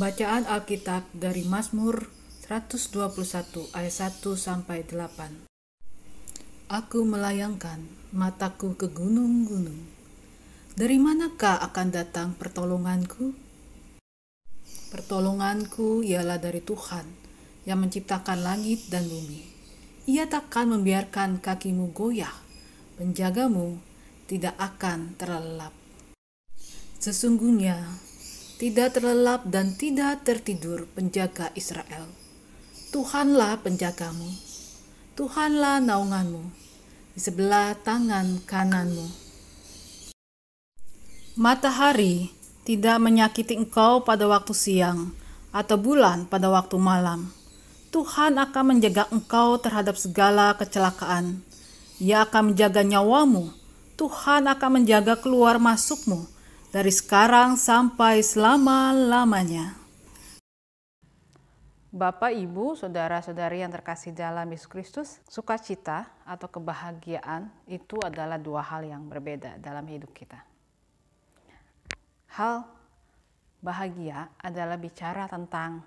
Pembacaan Alkitab dari Mazmur 121 ayat 1 sampai 8. Aku melayangkan mataku ke gunung-gunung. Dari manakah akan datang pertolonganku? Pertolonganku ialah dari Tuhan yang menciptakan langit dan bumi. Ia takkan membiarkan kakimu goyah, penjagamu tidak akan terlelap. Sesungguhnya tidak terlelap dan tidak tertidur penjaga Israel. Tuhanlah penjagamu, Tuhanlah naunganmu, di sebelah tangan kananmu. Matahari tidak menyakiti engkau pada waktu siang, atau bulan pada waktu malam. Tuhan akan menjaga engkau terhadap segala kecelakaan. Ia akan menjaga nyawamu. Tuhan akan menjaga keluar masukmu dari sekarang sampai selama-lamanya. Bapak, Ibu, saudara-saudari yang terkasih dalam Yesus Kristus, sukacita atau kebahagiaan itu adalah dua hal yang berbeda dalam hidup kita. Hal bahagia adalah bicara tentang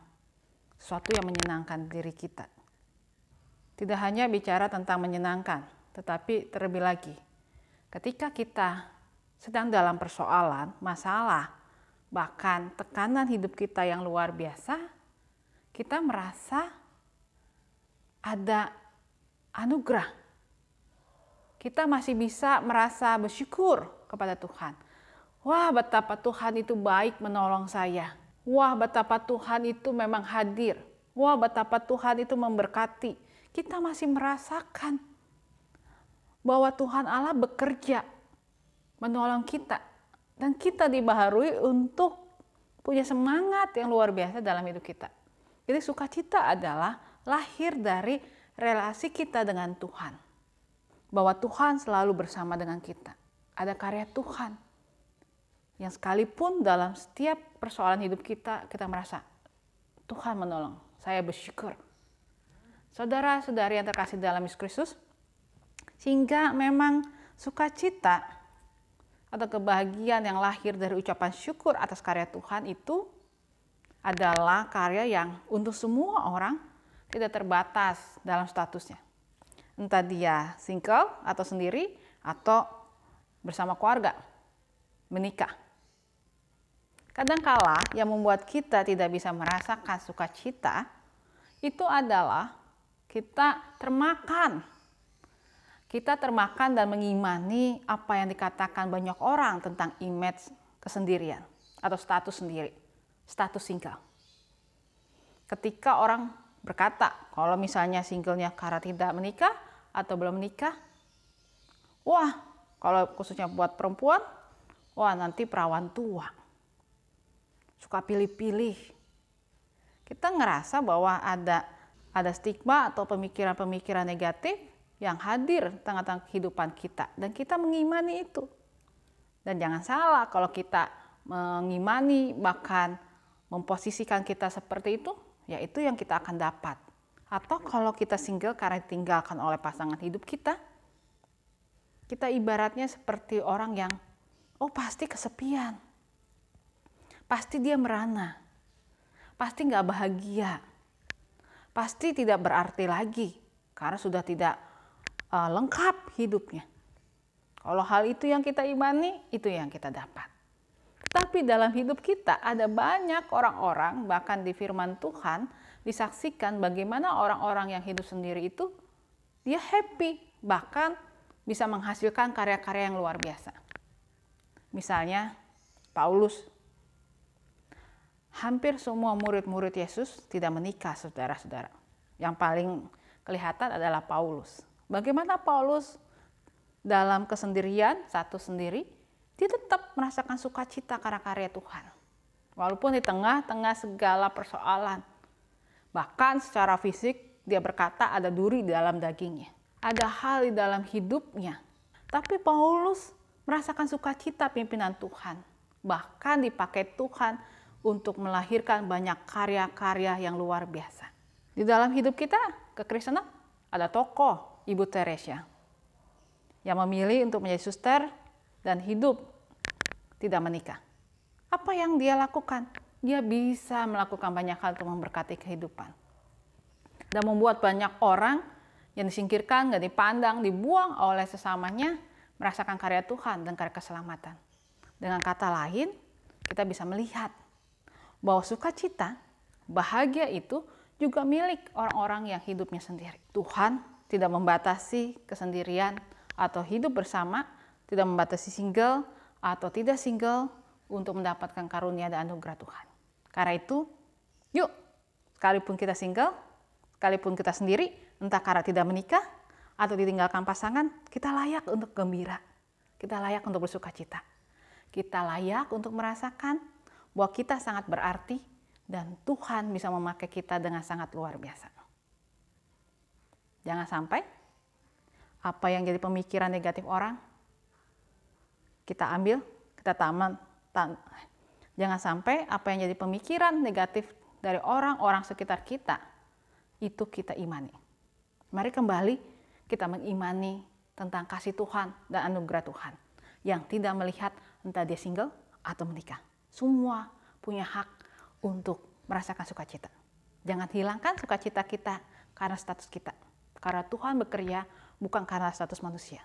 sesuatu yang menyenangkan diri kita. Tidak hanya bicara tentang menyenangkan, tetapi terlebih lagi, ketika kita sedang dalam persoalan, masalah, bahkan tekanan hidup kita yang luar biasa, kita merasa ada anugerah. Kita masih bisa merasa bersyukur kepada Tuhan. Wah, betapa Tuhan itu baik menolong saya. Wah, betapa Tuhan itu memang hadir. Wah, betapa Tuhan itu memberkati. Kita masih merasakan bahwa Tuhan Allah bekerja menolong kita, dan kita dibaharui untuk punya semangat yang luar biasa dalam hidup kita. Jadi sukacita adalah lahir dari relasi kita dengan Tuhan, bahwa Tuhan selalu bersama dengan kita. Ada karya Tuhan yang sekalipun dalam setiap persoalan hidup kita, kita merasa Tuhan menolong, saya bersyukur. Saudara-saudari yang terkasih dalam Yesus Kristus, sehingga memang sukacita atau kebahagiaan yang lahir dari ucapan syukur atas karya Tuhan itu adalah karya yang untuk semua orang tidak terbatas dalam statusnya. Entah dia single atau sendiri atau bersama keluarga, menikah. Kadangkala yang membuat kita tidak bisa merasakan sukacita itu adalah kita termakan dan mengimani apa yang dikatakan banyak orang tentang image kesendirian atau status sendiri, status single. Ketika orang berkata, kalau misalnya singlenya karena tidak menikah atau belum menikah, wah, kalau khususnya buat perempuan, wah nanti perawan tua, suka pilih-pilih. Kita ngerasa bahwa ada stigma atau pemikiran-pemikiran negatif yang hadir di tengah-tengah kehidupan kita, dan kita mengimani itu. Dan jangan salah, kalau kita mengimani bahkan memposisikan kita seperti itu, ya itu yang kita akan dapat. Atau kalau kita single karena ditinggalkan oleh pasangan hidup kita, kita ibaratnya seperti orang yang pasti kesepian, pasti dia merana, pasti nggak bahagia, pasti tidak berarti lagi karena sudah tidak lengkap hidupnya. Kalau hal itu yang kita imani, itu yang kita dapat. Tapi dalam hidup kita ada banyak orang-orang, bahkan di firman Tuhan disaksikan bagaimana orang-orang yang hidup sendiri itu dia happy, bahkan bisa menghasilkan karya-karya yang luar biasa. Misalnya Paulus. Hampir semua murid-murid Yesus tidak menikah, saudara-saudara. Yang paling kelihatan adalah Paulus. Bagaimana Paulus dalam kesendirian, satu sendiri, dia tetap merasakan sukacita karena karya Tuhan. Walaupun di tengah-tengah segala persoalan. Bahkan secara fisik dia berkata ada duri di dalam dagingnya. Ada hal di dalam hidupnya. Tapi Paulus merasakan sukacita pimpinan Tuhan. Bahkan dipakai Tuhan untuk melahirkan banyak karya-karya yang luar biasa. Di dalam hidup kita, kekristenan, ada tokoh Ibu Teresia yang memilih untuk menjadi suster dan hidup tidak menikah. Apa yang dia lakukan? Dia bisa melakukan banyak hal untuk memberkati kehidupan. Dan membuat banyak orang yang disingkirkan, gak dipandang, dibuang oleh sesamanya, merasakan karya Tuhan dan karya keselamatan. Dengan kata lain, kita bisa melihat bahwa sukacita, bahagia itu juga milik orang-orang yang hidupnya sendiri. Tuhan tidak membatasi kesendirian atau hidup bersama, tidak membatasi single atau tidak single untuk mendapatkan karunia dan anugerah Tuhan. Karena itu, yuk, sekalipun kita single, sekalipun kita sendiri, entah karena tidak menikah atau ditinggalkan pasangan, kita layak untuk gembira. Kita layak untuk bersuka cita. Kita layak untuk merasakan bahwa kita sangat berarti dan Tuhan bisa memakai kita dengan sangat luar biasa. Jangan sampai apa yang jadi pemikiran negatif orang, kita ambil, kita jangan sampai apa yang jadi pemikiran negatif dari orang-orang sekitar kita, itu kita imani. Mari kembali kita mengimani tentang kasih Tuhan dan anugerah Tuhan yang tidak melihat entah dia single atau menikah. Semua punya hak untuk merasakan sukacita. Jangan hilangkan sukacita kita karena status kita. Karena Tuhan bekerja bukan karena status manusia,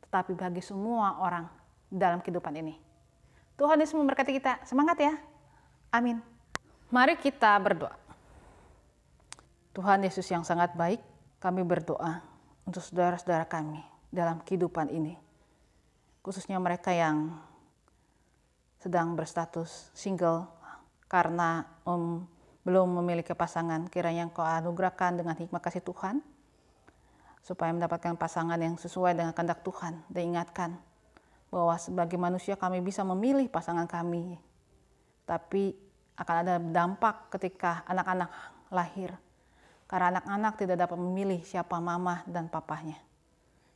tetapi bagi semua orang dalam kehidupan ini. Tuhan Yesus memberkati kita. Semangat ya. Amin. Mari kita berdoa. Tuhan Yesus yang sangat baik, kami berdoa untuk saudara-saudara kami dalam kehidupan ini. Khususnya mereka yang sedang berstatus single karena belum memiliki pasangan. Kiranya Engkau anugerahkan dengan hikmat kasih Tuhan, supaya mendapatkan pasangan yang sesuai dengan kehendak Tuhan. Dan ingatkan bahwa sebagai manusia kami bisa memilih pasangan kami, tapi akan ada dampak ketika anak-anak lahir. Karena anak-anak tidak dapat memilih siapa mama dan papahnya.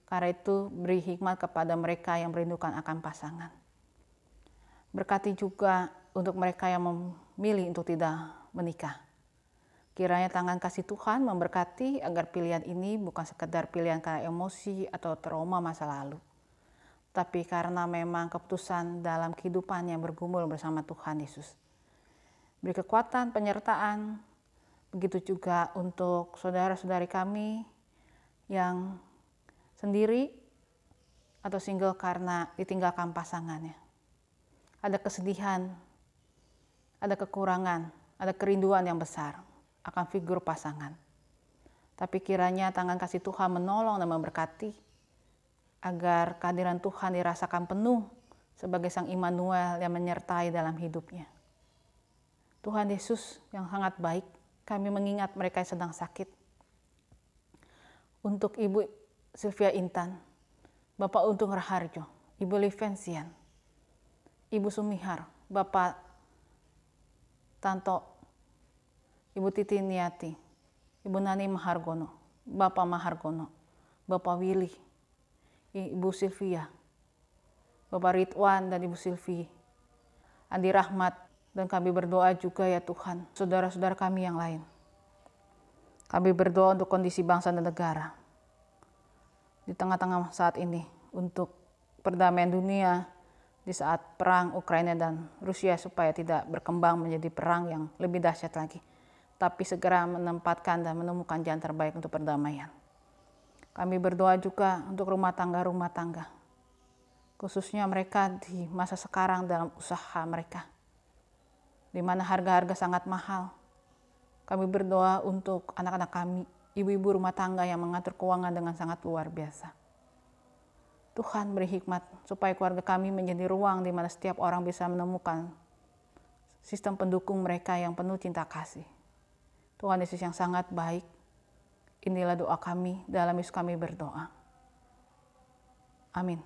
Karena itu beri hikmat kepada mereka yang merindukan akan pasangan. Berkati juga untuk mereka yang memilih untuk tidak menikah. Kiranya tangan kasih Tuhan memberkati agar pilihan ini bukan sekedar pilihan karena emosi atau trauma masa lalu, tapi karena memang keputusan dalam kehidupan yang bergumul bersama Tuhan Yesus. Beri kekuatan, penyertaan, begitu juga untuk saudara-saudari kami yang sendiri atau single karena ditinggalkan pasangannya. Ada kesedihan, ada kekurangan, ada kerinduan yang besar akan figur pasangan. Tapi kiranya tangan kasih Tuhan menolong dan memberkati agar kehadiran Tuhan dirasakan penuh sebagai Sang Immanuel yang menyertai dalam hidupnya. Tuhan Yesus yang sangat baik, kami mengingat mereka yang sedang sakit. Untuk Ibu Sylvia Intan, Bapak Untung Raharjo, Ibu Livensian, Ibu Sumihar, Bapak Tanto, Ibu Titi Niati, Ibu Nani Mahargono, Bapak Mahargono, Bapak Willy, Ibu Sylvia, Bapak Ridwan dan Ibu Sylvie, Andi Rahmat, dan kami berdoa juga ya Tuhan, saudara-saudara kami yang lain. Kami berdoa untuk kondisi bangsa dan negara di tengah-tengah saat ini, untuk perdamaian dunia di saat perang Ukraina dan Rusia supaya tidak berkembang menjadi perang yang lebih dahsyat lagi, tapi segera menempatkan dan menemukan jalan terbaik untuk perdamaian. Kami berdoa juga untuk rumah tangga, khususnya mereka di masa sekarang dalam usaha mereka, di mana harga-harga sangat mahal. Kami berdoa untuk anak-anak kami, ibu-ibu rumah tangga yang mengatur keuangan dengan sangat luar biasa. Tuhan beri hikmat supaya keluarga kami menjadi ruang di mana setiap orang bisa menemukan sistem pendukung mereka yang penuh cinta kasih. Tuhan Yesus yang sangat baik, inilah doa kami, dalam Yesus kami berdoa. Amin.